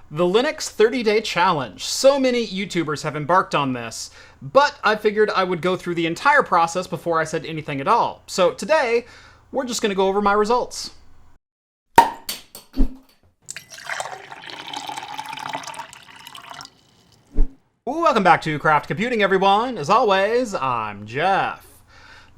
The Linux 30-day challenge. So many YouTubers have embarked on this, but I figured I would go through the entire process before I said anything at all. So today, we're just going to go over my results. Welcome back to Craft Computing, everyone. As always, I'm Jeff.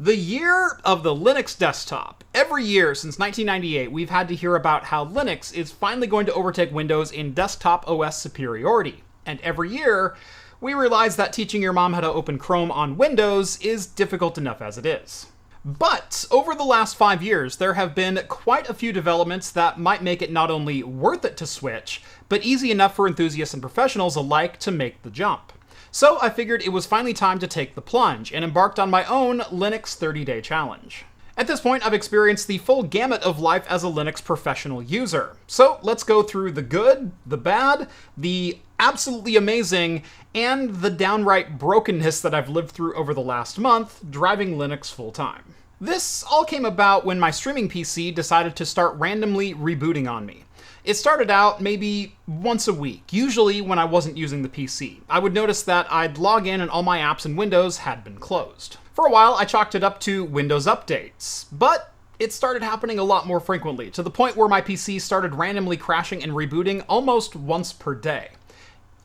The year of the Linux desktop. Every year since 1998, we've had to hear about how Linux is finally going to overtake Windows in desktop OS superiority. And every year, we realize that teaching your mom how to open Chrome on Windows is difficult enough as it is. But over the last 5 years, there have been quite a few developments that might make it not only worth it to switch, but easy enough for enthusiasts and professionals alike to make the jump. So I figured it was finally time to take the plunge, and embarked on my own Linux 30-day challenge. At this point, I've experienced the full gamut of life as a Linux professional user. So let's go through the good, the bad, the absolutely amazing, and the downright brokenness that I've lived through over the last month, driving Linux full-time. This all came about when my streaming PC decided to start randomly rebooting on me. It started out maybe once a week, usually when I wasn't using the PC. I would notice that I'd log in and all my apps in Windows had been closed. For a while, I chalked it up to Windows updates, but it started happening a lot more frequently, to the point where my PC started randomly crashing and rebooting almost once per day.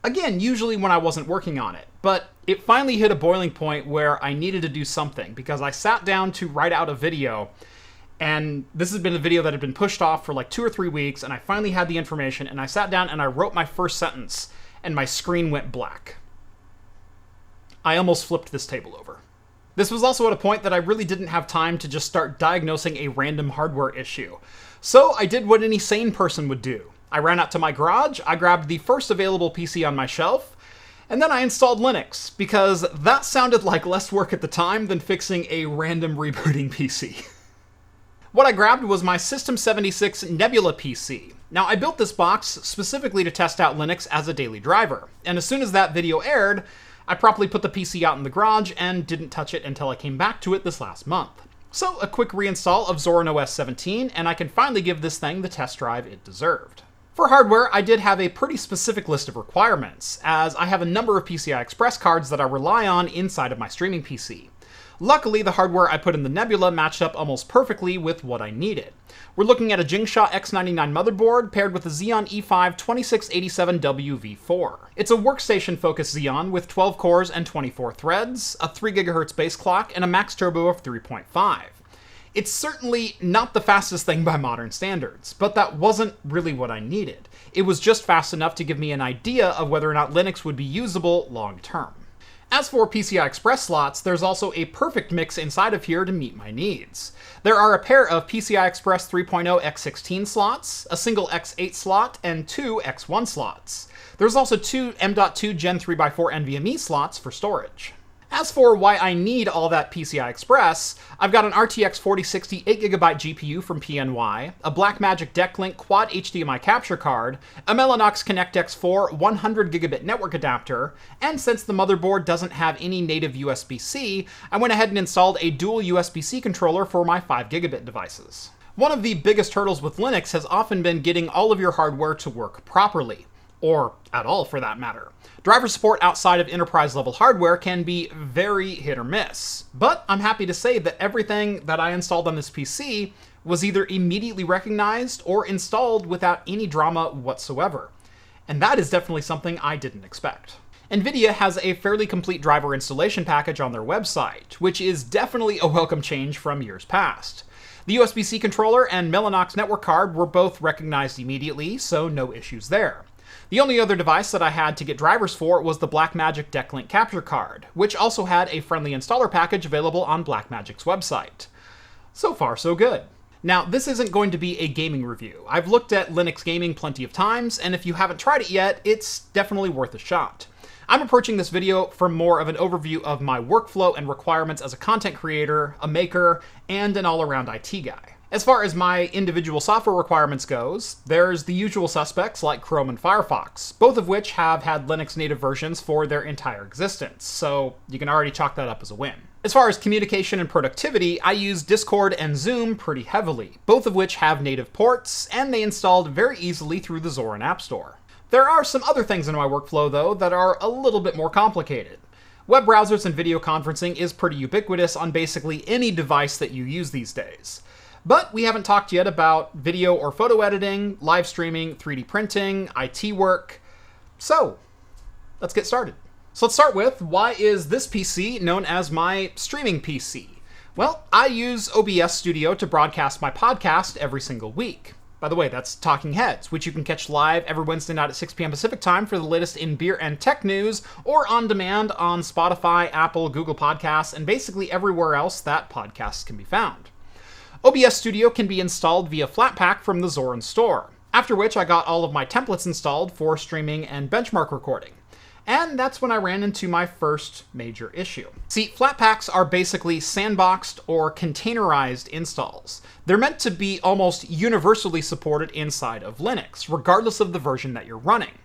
Again, usually when I wasn't working on it, but it finally hit a boiling point where I needed to do something, because I sat down to write out a video. And this has been a video that had been pushed off for like 2 or 3 weeks, and I finally had the information, and I sat down and I wrote my first sentence, and my screen went black. I almost flipped this table over. This was also at a point that I really didn't have time to just start diagnosing a random hardware issue. So I did what any sane person would do. I ran out to my garage, I grabbed the first available PC on my shelf, and then I installed Linux, because that sounded like less work at the time than fixing a random rebooting PC. What I grabbed was my System 76 Nebula PC. Now, I built this box specifically to test out Linux as a daily driver, and as soon as that video aired, I promptly put the PC out in the garage and didn't touch it until I came back to it this last month. So, a quick reinstall of ZorinOS 17, and I can finally give this thing the test drive it deserved. For hardware, I did have a pretty specific list of requirements, as I have a number of PCI Express cards that I rely on inside of my streaming PC. Luckily, the hardware I put in the Nebula matched up almost perfectly with what I needed. We're looking at a Jingsha X99 motherboard paired with a Xeon E5 2687W V4. It's a workstation-focused Xeon with 12 cores and 24 threads, a 3 GHz base clock, and a max turbo of 3.5. It's certainly not the fastest thing by modern standards, but that wasn't really what I needed. It was just fast enough to give me an idea of whether or not Linux would be usable long-term. As for PCI Express slots, there's also a perfect mix inside of here to meet my needs. There are a pair of PCI Express 3.0 X16 slots, a single X8 slot, and 2 X1 slots. There's also 2 M.2 Gen 3x4 NVMe slots for storage. As for why I need all that PCI Express, I've got an RTX 4060 8GB GPU from PNY, a Blackmagic DeckLink Quad HDMI capture card, a Mellanox ConnectX-4 100GB network adapter, and since the motherboard doesn't have any native USB-C, I went ahead and installed a dual USB-C controller for my 5GB devices. One of the biggest hurdles with Linux has often been getting all of your hardware to work properly. Or at all, for that matter. Driver support outside of enterprise-level hardware can be very hit or miss, but I'm happy to say that everything that I installed on this PC was either immediately recognized or installed without any drama whatsoever. And that is definitely something I didn't expect. NVIDIA has a fairly complete driver installation package on their website, which is definitely a welcome change from years past. The USB-C controller and Mellanox network card were both recognized immediately, so no issues there. The only other device that I had to get drivers for was the Blackmagic DeckLink capture card, which also had a friendly installer package available on Blackmagic's website. So far, so good. Now, this isn't going to be a gaming review. I've looked at Linux gaming plenty of times, and if you haven't tried it yet, it's definitely worth a shot. I'm approaching this video from more of an overview of my workflow and requirements as a content creator, a maker, and an all-around IT guy. As far as my individual software requirements goes, there's the usual suspects like Chrome and Firefox, both of which have had Linux native versions for their entire existence, so you can already chalk that up as a win. As far as communication and productivity, I use Discord and Zoom pretty heavily, both of which have native ports, and they installed very easily through the Zorin App Store. There are some other things in my workflow, though, that are a little bit more complicated. Web browsers and video conferencing is pretty ubiquitous on basically any device that you use these days. But we haven't talked yet about video or photo editing, live streaming, 3D printing, IT work. So, let's get started. So let's start with, why is this PC known as my streaming PC? Well, I use OBS Studio to broadcast my podcast every single week. By the way, that's Talking Heads, which you can catch live every Wednesday night at 6 p.m. Pacific time for the latest in beer and tech news, or on demand on Spotify, Apple, Google Podcasts, and basically everywhere else that podcasts can be found. OBS Studio can be installed via Flatpak from the Zorin store, after which I got all of my templates installed for streaming and benchmark recording. And that's when I ran into my first major issue. See, Flatpaks are basically sandboxed or containerized installs. They're meant to be almost universally supported inside of Linux, regardless of the version that you're running.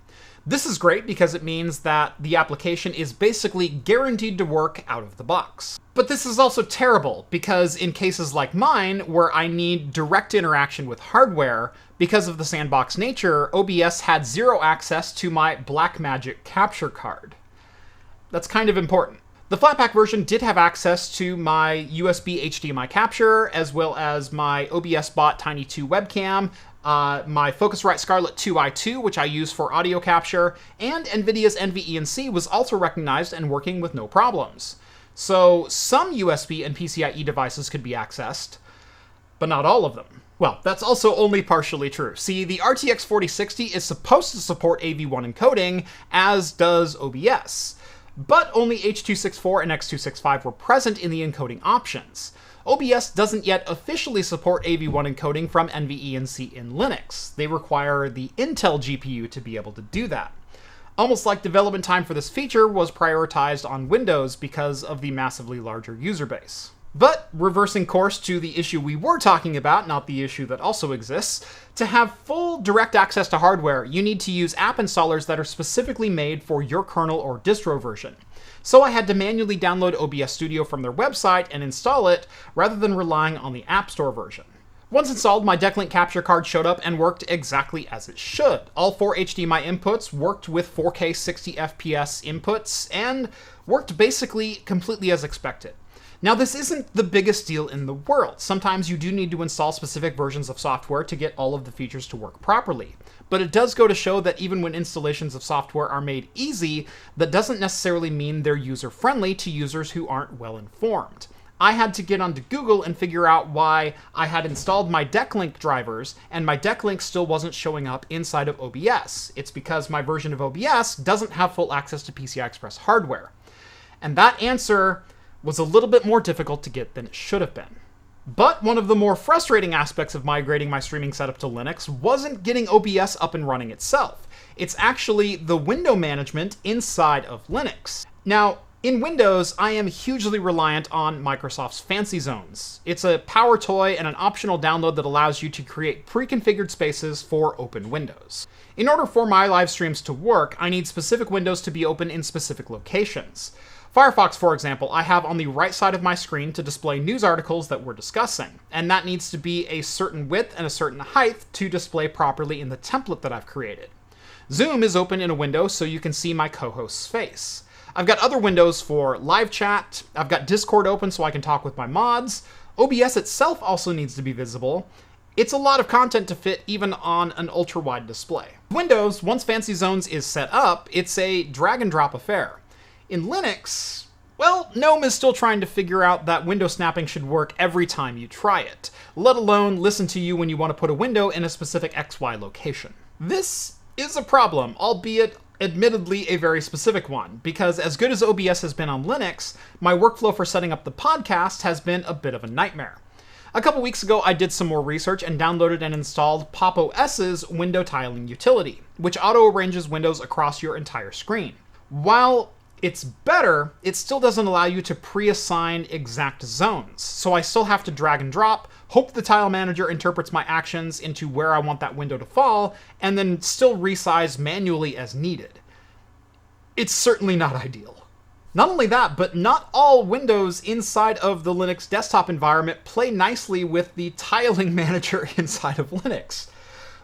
This is great because it means that the application is basically guaranteed to work out of the box. But this is also terrible because in cases like mine, where I need direct interaction with hardware, because of the sandbox nature, OBS had zero access to my Blackmagic capture card. That's kind of important. The Flatpak version did have access to my USB HDMI capture, as well as my OBS Bot Tiny 2 webcam, my Focusrite Scarlett 2i2, which I use for audio capture, and NVIDIA's NVENC was also recognized and working with no problems. So some USB and PCIe devices could be accessed, but not all of them. Well, that's also only partially true. See, the RTX 4060 is supposed to support AV1 encoding, as does OBS, but only H.264 and X.265 were present in the encoding options. OBS doesn't yet officially support AV1 encoding from NVENC in Linux. They require the Intel GPU to be able to do that. Almost like development time for this feature was prioritized on Windows because of the massively larger user base. But, reversing course to the issue we were talking about, not the issue that also exists, to have full direct access to hardware, you need to use app installers that are specifically made for your kernel or distro version. So I had to manually download OBS Studio from their website and install it, rather than relying on the App Store version. Once installed, my Decklink capture card showed up and worked exactly as it should. All 4 HDMI inputs worked with 4K 60 FPS inputs, and worked basically completely as expected. Now, this isn't the biggest deal in the world. Sometimes you do need to install specific versions of software to get all of the features to work properly. But it does go to show that even when installations of software are made easy, that doesn't necessarily mean they're user-friendly to users who aren't well-informed. I had to get onto Google and figure out why I had installed my Decklink drivers, and my Decklink still wasn't showing up inside of OBS. It's because my version of OBS doesn't have full access to PCI Express hardware. And that answer was a little bit more difficult to get than it should have been. But one of the more frustrating aspects of migrating my streaming setup to Linux wasn't getting OBS up and running itself. It's actually the window management inside of Linux. Now, in Windows, I am hugely reliant on Microsoft's Fancy Zones. It's a power toy and an optional download that allows you to create pre-configured spaces for open windows. In order for my live streams to work, I need specific windows to be open in specific locations. Firefox, for example, I have on the right side of my screen to display news articles that we're discussing, and that needs to be a certain width and a certain height to display properly in the template that I've created. Zoom is open in a window so you can see my co-host's face. I've got other windows for live chat, I've got Discord open so I can talk with my mods, OBS itself also needs to be visible. It's a lot of content to fit even on an ultra-wide display. Windows, once Fancy Zones is set up, it's a drag-and-drop affair. In Linux, well, GNOME is still trying to figure out that window snapping should work every time you try it, let alone listen to you when you want to put a window in a specific XY location. This is a problem, albeit admittedly a very specific one, because as good as OBS has been on Linux, my workflow for setting up the podcast has been a bit of a nightmare. A couple weeks ago, I did some more research and downloaded and installed PopOS's window tiling utility, which auto-arranges windows across your entire screen. While it's better, it still doesn't allow you to pre-assign exact zones. So I still have to drag and drop, hope the tile manager interprets my actions into where I want that window to fall, and then still resize manually as needed. It's certainly not ideal. Not only that, but not all windows inside of the Linux desktop environment play nicely with the tiling manager inside of Linux.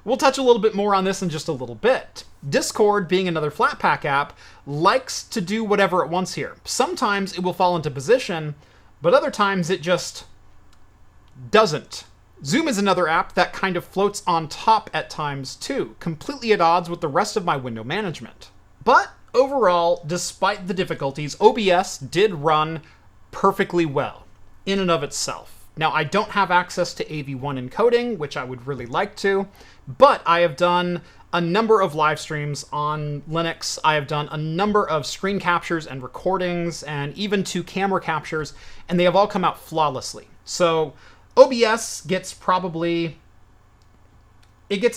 We'll touch a little bit more on this in just a little bit. Discord, being another Flatpak app, likes to do whatever it wants here. Sometimes it will fall into position, but other times it just doesn't. Zoom is another app that kind of floats on top at times too, completely at odds with the rest of my window management. But overall, despite the difficulties, OBS did run perfectly well in and of itself. Now, I don't have access to AV1 encoding, which I would really like to, but I have done a number of live streams on Linux. I have done a number of screen captures and recordings, and even 2 camera captures, and they have all come out flawlessly. So OBS gets a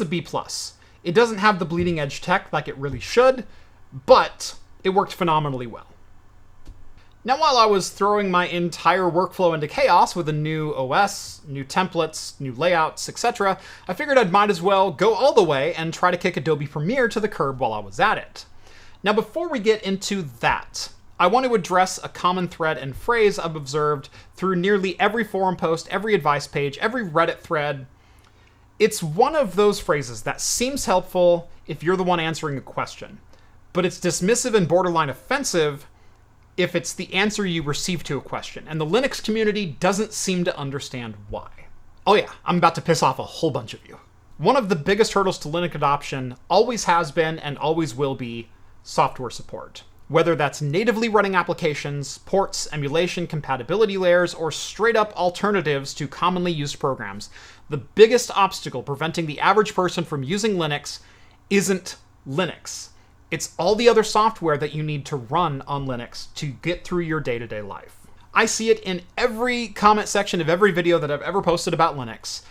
B+. It doesn't have the bleeding edge tech like it really should, but it worked phenomenally well. Now, while I was throwing my entire workflow into chaos with a new OS, new templates, new layouts, etc., I figured I might as well go all the way and try to kick Adobe Premiere to the curb while I was at it. Now, before we get into that, I want to address a common thread and phrase I've observed through nearly every forum post, every advice page, every Reddit thread. It's one of those phrases that seems helpful if you're the one answering a question, but it's dismissive and borderline offensive if it's the answer you receive to a question, and the Linux community doesn't seem to understand why. Oh yeah, I'm about to piss off a whole bunch of you. One of the biggest hurdles to Linux adoption always has been and always will be software support. Whether that's natively running applications, ports, emulation, compatibility layers, or straight-up alternatives to commonly used programs, the biggest obstacle preventing the average person from using Linux isn't Linux. It's all the other software that you need to run on Linux to get through your day-to-day life. I see it in every comment section of every video that I've ever posted about Linux.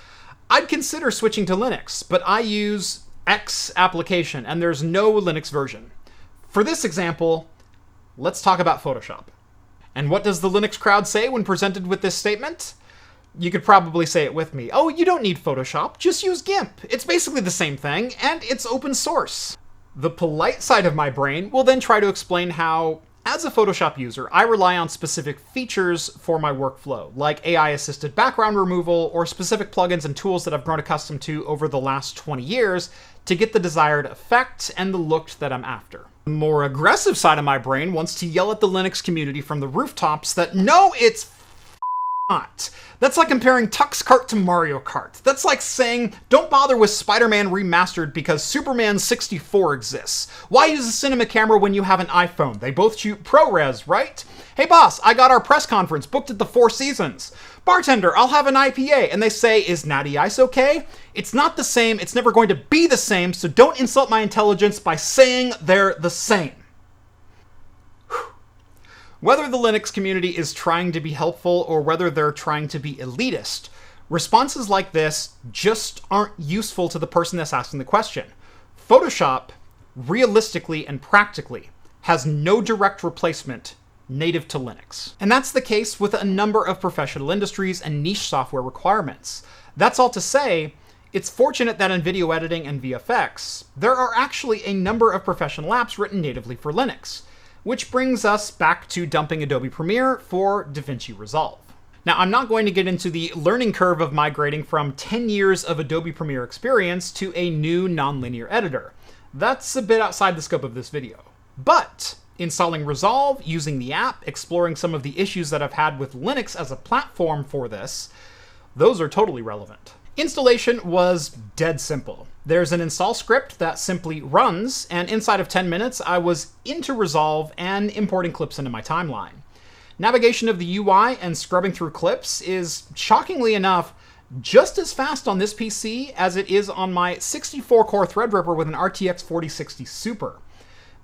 I'd consider switching to Linux, but I use X application and there's no Linux version. For this example, let's talk about Photoshop. And what does the Linux crowd say when presented with this statement? You could probably say it with me. Oh, you don't need Photoshop, just use GIMP. It's basically the same thing, and it's open source. The polite side of my brain will then try to explain how, as a Photoshop user, I rely on specific features for my workflow, like AI-assisted background removal or specific plugins and tools that I've grown accustomed to over the last 20 years to get the desired effect and the look that I'm after. The more aggressive side of my brain wants to yell at the Linux community from the rooftops that no, it's not. That's like comparing Tux Kart to Mario Kart. That's like saying, don't bother with Spider-Man Remastered because Superman 64 exists. Why use a cinema camera when you have an iPhone? They both shoot ProRes, right? Hey boss, I got our press conference booked at the Four Seasons. Bartender, I'll have an IPA. And they say, is Natty Ice okay? It's not the same, it's never going to be the same, so don't insult my intelligence by saying they're the same. Whether the Linux community is trying to be helpful or whether they're trying to be elitist, responses like this just aren't useful to the person that's asking the question. Photoshop, realistically and practically, has no direct replacement native to Linux. And that's the case with a number of professional industries and niche software requirements. That's all to say, it's fortunate that in video editing and VFX, there are actually a number of professional apps written natively for Linux. Which brings us back to dumping Adobe Premiere for DaVinci Resolve. Now, I'm not going to get into the learning curve of migrating from 10 years of Adobe Premiere experience to a new nonlinear editor. That's a bit outside the scope of this video. But installing Resolve, using the app, exploring some of the issues that I've had with Linux as a platform for this, those are totally relevant. Installation was dead simple. There's an install script that simply runs, and inside of 10 minutes, I was into Resolve and importing clips into my timeline. Navigation of the UI and scrubbing through clips is, shockingly enough, just as fast on this PC as it is on my 64-core Threadripper with an RTX 4060 Super.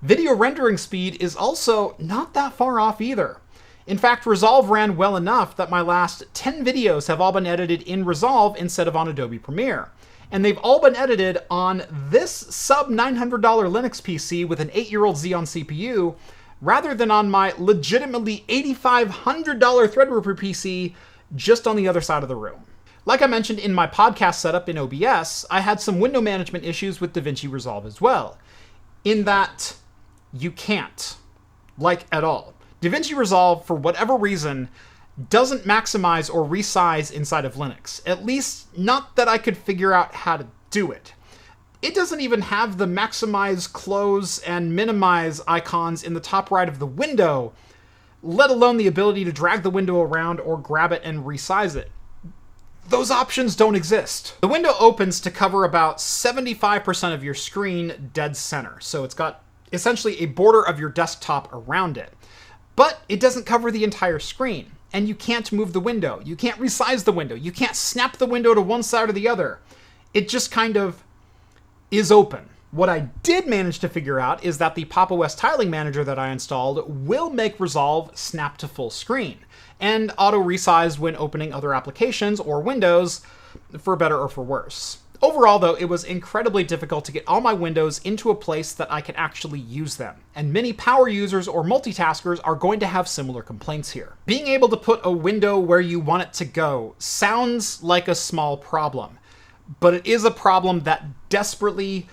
Video rendering speed is also not that far off either. In fact, Resolve ran well enough that my last 10 videos have all been edited in Resolve instead of on Adobe Premiere. And they've all been edited on this sub-$900 Linux PC with an 8-year-old Xeon CPU, rather than on my legitimately $8,500 Threadripper PC just on the other side of the room. Like I mentioned in my podcast setup in OBS, I had some window management issues with DaVinci Resolve as well, in that you can't, like at all. DaVinci Resolve, for whatever reason, doesn't maximize or resize inside of Linux. At least, not that I could figure out how to do it. It doesn't even have the maximize, close, and minimize icons in the top right of the window, let alone the ability to drag the window around or grab it and resize it. Those options don't exist. The window opens to cover about 75% of your screen dead center, so it's got essentially a border of your desktop around it. But it doesn't cover the entire screen, and you can't move the window. You can't resize the window. You can't snap the window to one side or the other. It just kind of is open. What I did manage to figure out is that the Pop! OS tiling manager that I installed will make Resolve snap to full screen and auto-resize when opening other applications or windows, for better or for worse. Overall, though, it was incredibly difficult to get all my windows into a place that I can actually use them, and many power users or multitaskers are going to have similar complaints here. Being able to put a window where you want it to go sounds like a small problem, but it is a problem that desperately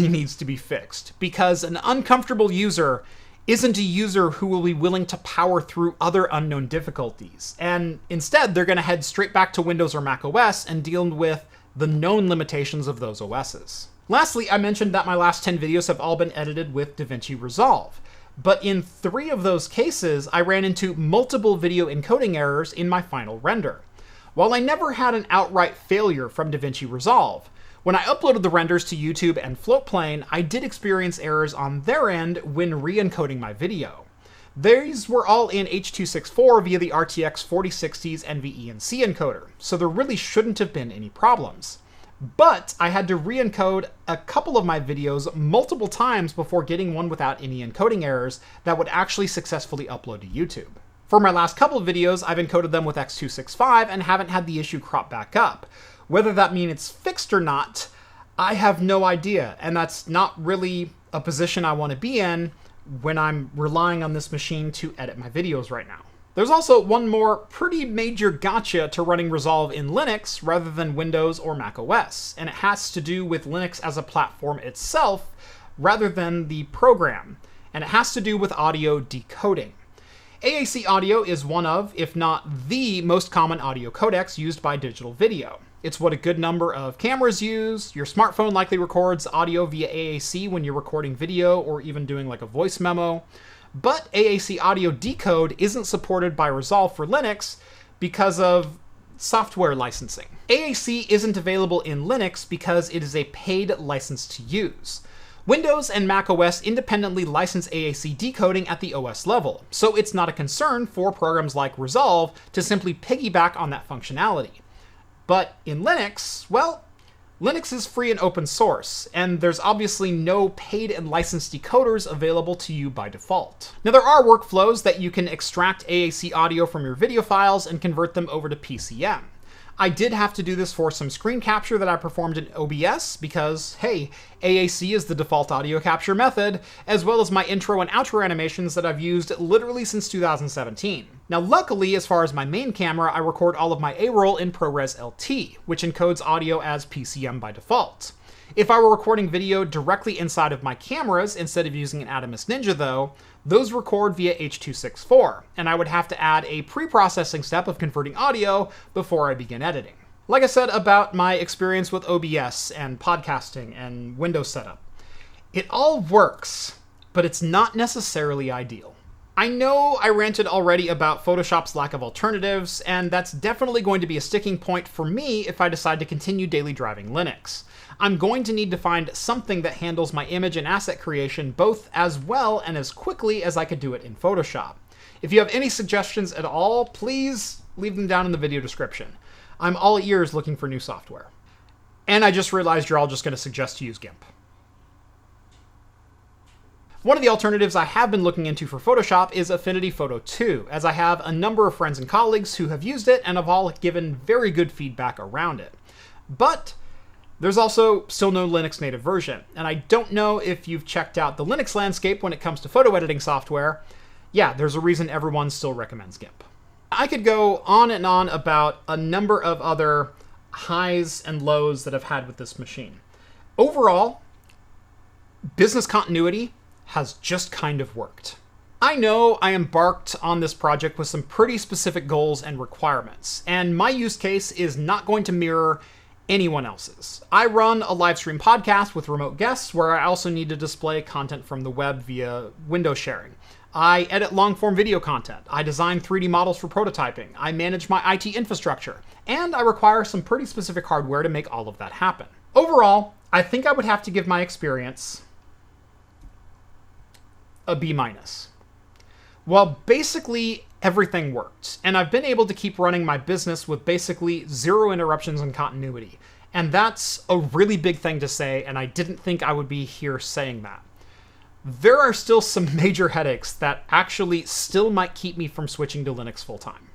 needs to be fixed, because an uncomfortable user isn't a user who will be willing to power through other unknown difficulties, and instead they're going to head straight back to Windows or Mac OS and deal with the known limitations of those OSs. Lastly, I mentioned that my last 10 videos have all been edited with DaVinci Resolve, but in 3 of those cases I ran into multiple video encoding errors in my final render. While I never had an outright failure from DaVinci Resolve, when I uploaded the renders to YouTube and Floatplane, I did experience errors on their end when re-encoding my video. These were all in H.264 via the RTX 4060's NVENC encoder, so there really shouldn't have been any problems. But I had to re-encode a couple of my videos multiple times before getting one without any encoding errors that would actually successfully upload to YouTube. For my last couple of videos, I've encoded them with X265 and haven't had the issue crop back up. Whether that means it's fixed or not, I have no idea, and that's not really a position I want to be in when I'm relying on this machine to edit my videos right now. There's also one more pretty major gotcha to running Resolve in Linux rather than Windows or Mac OS, and it has to do with Linux as a platform itself rather than the program, and it has to do with audio decoding. AAC audio is one of, if not the most common audio codecs used by digital video. It's what a good number of cameras use. Your smartphone likely records audio via AAC when you're recording video or even doing like a voice memo. But AAC audio decode isn't supported by Resolve for Linux because of software licensing. AAC isn't available in Linux because it is a paid license to use. Windows and Mac OS independently license AAC decoding at the OS level, so it's not a concern for programs like Resolve to simply piggyback on that functionality. But in Linux, well, Linux is free and open source, and there's obviously no paid and licensed decoders available to you by default. Now, there are workflows that you can extract AAC audio from your video files and convert them over to PCM. I did have to do this for some screen capture that I performed in OBS because, hey, AAC is the default audio capture method, as well as my intro and outro animations that I've used literally since 2017. Now, luckily, as far as my main camera, I record all of my A-roll in ProRes LT, which encodes audio as PCM by default. If I were recording video directly inside of my cameras instead of using an Adamus Ninja, though, those record via H.264, and I would have to add a pre-processing step of converting audio before I begin editing. Like I said about my experience with OBS and podcasting and Windows setup, it all works, but it's not necessarily ideal. I know I ranted already about Photoshop's lack of alternatives, and that's definitely going to be a sticking point for me if I decide to continue daily driving Linux. I'm going to need to find something that handles my image and asset creation both as well and as quickly as I could do it in Photoshop. If you have any suggestions at all, please leave them down in the video description. I'm all ears looking for new software. And I just realized you're all just going to suggest to use GIMP. One of the alternatives I have been looking into for Photoshop is Affinity Photo 2, as I have a number of friends and colleagues who have used it and have all given very good feedback around it. But there's also still no Linux native version, and I don't know if you've checked out the Linux landscape when it comes to photo editing software. Yeah, there's a reason everyone still recommends GIMP. I could go on and on about a number of other highs and lows that I've had with this machine. Overall, business continuity has just kind of worked. I know I embarked on this project with some pretty specific goals and requirements, and my use case is not going to mirror anyone else's. I run a live stream podcast with remote guests where I also need to display content from the web via window sharing. I edit long-form video content. I design 3D models for prototyping. I manage my IT infrastructure. And I require some pretty specific hardware to make all of that happen. Overall, I think I would have to give my experience a B-. Well, basically everything worked, and I've been able to keep running my business with basically zero interruptions and continuity. And that's a really big thing to say, and I didn't think I would be here saying that. There are still some major headaches that actually still might keep me from switching to Linux full-time.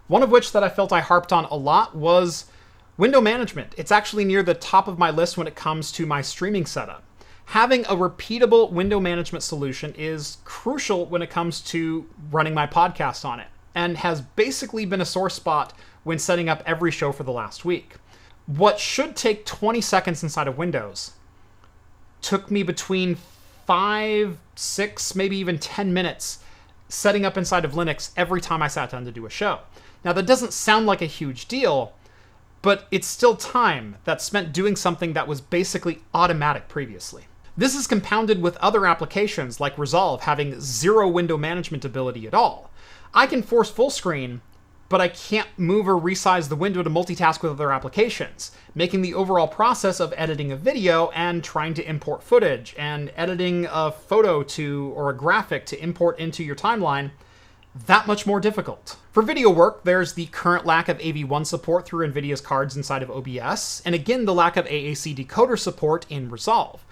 One of which that I felt I harped on a lot was window management. It's actually near the top of my list when it comes to my streaming setup. Having a repeatable window management solution is crucial when it comes to running my podcast on it, and has basically been a sore spot when setting up every show for the last week. What should take 20 seconds inside of Windows took me between 5, 6, maybe even 10 minutes setting up inside of Linux every time I sat down to do a show. Now, that doesn't sound like a huge deal, but it's still time that's spent doing something that was basically automatic previously. This is compounded with other applications like Resolve having zero window management ability at all. I can force full screen, but I can't move or resize the window to multitask with other applications, making the overall process of editing a video and trying to import footage and editing a photo or a graphic to import into your timeline that much more difficult. For video work, there's the current lack of AV1 support through NVIDIA's cards inside of OBS, and again the lack of AAC decoder support in Resolve,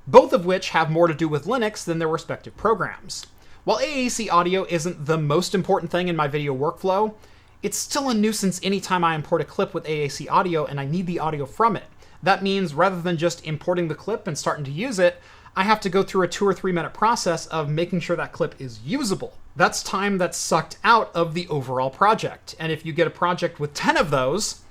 both of which have more to do with Linux than their respective programs. While AAC audio isn't the most important thing in my video workflow, it's still a nuisance anytime I import a clip with AAC audio and I need the audio from it. That means rather than just importing the clip and starting to use it, I have to go through a 2 or 3 minute process of making sure that clip is usable. That's time that's sucked out of the overall project. And if you get a project with 10 of those,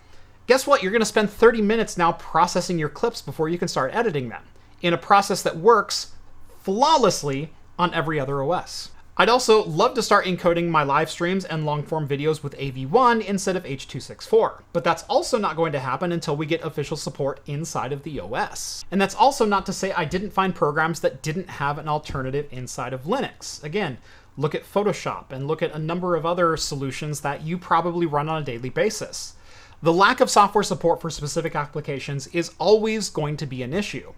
guess what? You're going to spend 30 minutes now processing your clips before you can start editing them, in a process that works flawlessly on every other OS. I'd also love to start encoding my live streams and long-form videos with AV1 instead of H.264, but that's also not going to happen until we get official support inside of the OS. And that's also not to say I didn't find programs that didn't have an alternative inside of Linux. Again, look at Photoshop and look at a number of other solutions that you probably run on a daily basis. The lack of software support for specific applications is always going to be an issue.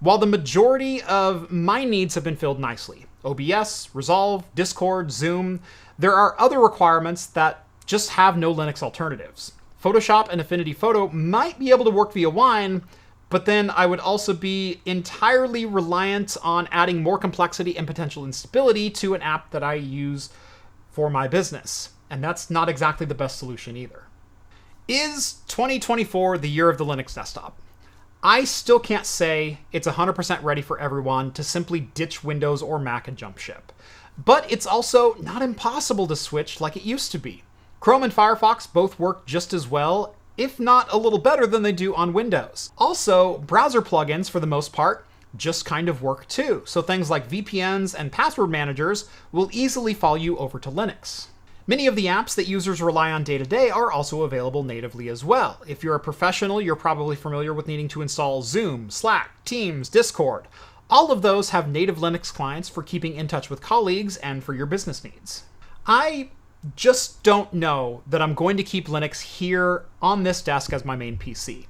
While the majority of my needs have been filled nicely, OBS, Resolve, Discord, Zoom, there are other requirements that just have no Linux alternatives. Photoshop and Affinity Photo might be able to work via Wine, but then I would also be entirely reliant on adding more complexity and potential instability to an app that I use for my business. And that's not exactly the best solution either. Is 2024 the year of the Linux desktop? I still can't say it's 100% ready for everyone to simply ditch Windows or Mac and jump ship. But it's also not impossible to switch like it used to be. Chrome and Firefox both work just as well, if not a little better than they do on Windows. Also, browser plugins, for the most part, just kind of work too. So things like VPNs and password managers will easily follow you over to Linux. Many of the apps that users rely on day to day are also available natively as well. If you're a professional, you're probably familiar with needing to install Zoom, Slack, Teams, Discord. All of those have native Linux clients for keeping in touch with colleagues and for your business needs. I just don't know that I'm going to keep Linux here on this desk as my main PC.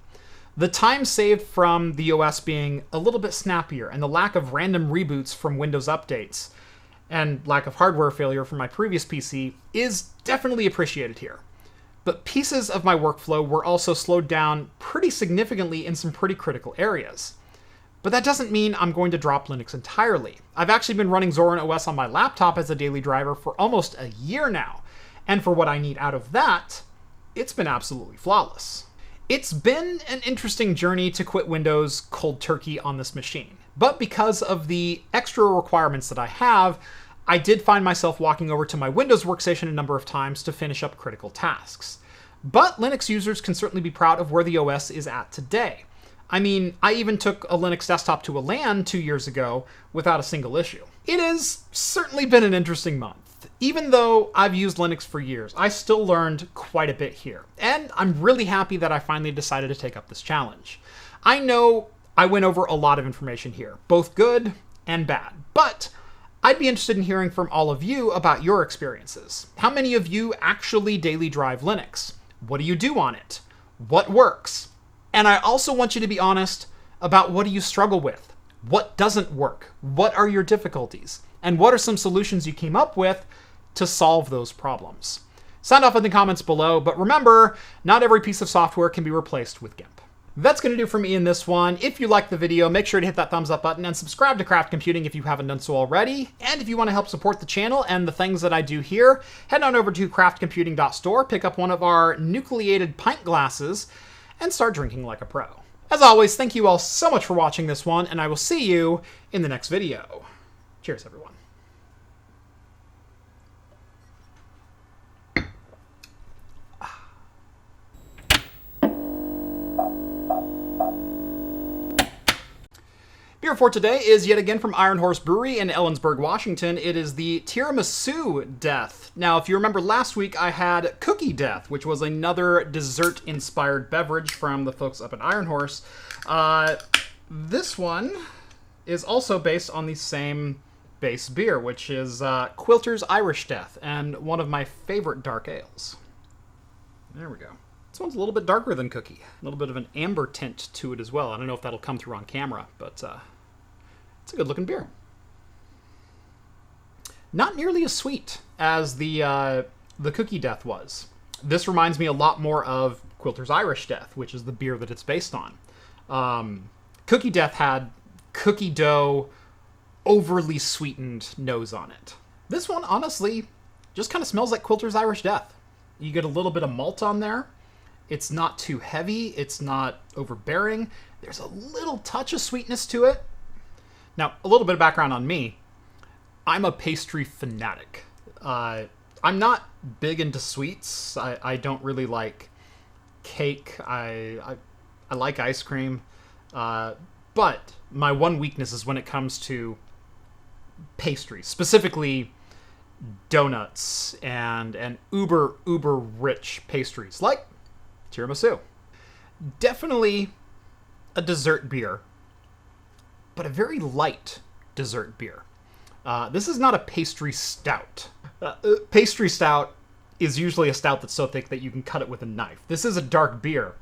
The time saved from the OS being a little bit snappier and the lack of random reboots from Windows updates and lack of hardware failure from my previous PC is definitely appreciated here. But pieces of my workflow were also slowed down pretty significantly in some pretty critical areas. But that doesn't mean I'm going to drop Linux entirely. I've actually been running ZorinOS on my laptop as a daily driver for almost a year now, and for what I need out of that, it's been absolutely flawless. It's been an interesting journey to quit Windows cold turkey on this machine. But because of the extra requirements that I have, I did find myself walking over to my Windows workstation a number of times to finish up critical tasks. But Linux users can certainly be proud of where the OS is at today. I mean, I even took a Linux desktop to a LAN 2 years ago without a single issue. It has certainly been an interesting month. Even though I've used Linux for years, I still learned quite a bit here, and I'm really happy that I finally decided to take up this challenge. I know I went over a lot of information here, both good and bad, but I'd be interested in hearing from all of you about your experiences. How many of you actually daily drive Linux? What do you do on it? What works? And I also want you to be honest about what do you struggle with? What doesn't work? What are your difficulties? And what are some solutions you came up with to solve those problems? Sound off in the comments below, but remember, not every piece of software can be replaced with GIMP. That's going to do for me in this one. If you liked the video, make sure to hit that thumbs up button and subscribe to Craft Computing if you haven't done so already. And if you want to help support the channel and the things that I do here, head on over to craftcomputing.store, pick up one of our nucleated pint glasses, and start drinking like a pro. As always, thank you all so much for watching this one, and I will see you in the next video. Cheers, everyone. Beer for today is yet again from Iron Horse Brewery in Ellensberg, Washington. It is the Tiramisu Death. Now, if you remember last week, I had Cookie Death, which was another dessert-inspired beverage from the folks up at Iron Horse. This one is also based on the same base beer, which is Quilter's Irish Death, and one of my favorite dark ales. There we go. This one's a little bit darker than Cookie. A little bit of an amber tint to it as well. I don't know if that'll come through on camera, but it's a good-looking beer. Not nearly as sweet as the Cookie Death was. This reminds me a lot more of Quilter's Irish Death, which is the beer that it's based on. Cookie Death had cookie dough, overly sweetened nose on it. This one, honestly, just kind of smells like Quilter's Irish Death. You get a little bit of malt on there. It's not too heavy. It's not overbearing. There's a little touch of sweetness to it. Now, a little bit of background on me. I'm a pastry fanatic. I'm not big into sweets. I don't really like cake. I like ice cream. But my one weakness is when it comes to pastries, specifically donuts and uber rich pastries like Tiramisu. Definitely a dessert beer, but a very light dessert beer. This is not a pastry stout. Pastry stout is usually a stout that's so thick that you can cut it with a knife. This is a dark beer,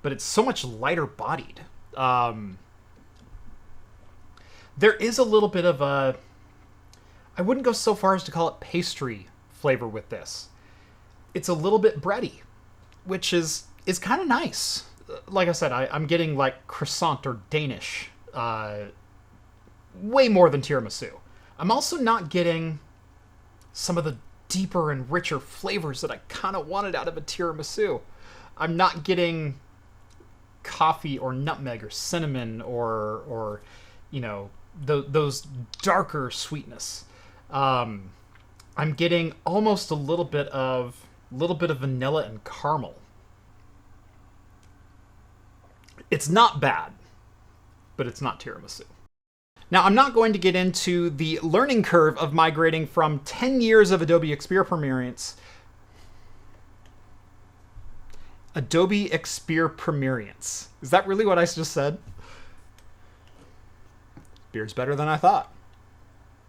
but it's so much lighter bodied. There is a little bit of a, I wouldn't go so far as to call it pastry flavor with this. It's a little bit bready, which is kind of nice. Like I said, I'm getting like croissant or Danish way more than tiramisu. I'm also not getting some of the deeper and richer flavors that I kind of wanted out of a tiramisu. I'm not getting coffee or nutmeg or cinnamon or you know, those darker sweetness. I'm getting almost a little bit of vanilla and caramel. It's not bad, but it's not tiramisu. Now, I'm not going to get into the learning curve of migrating from 10 years of Adobe Experience. Adobe Experience. Is that really what I just said? Beer's better than I thought.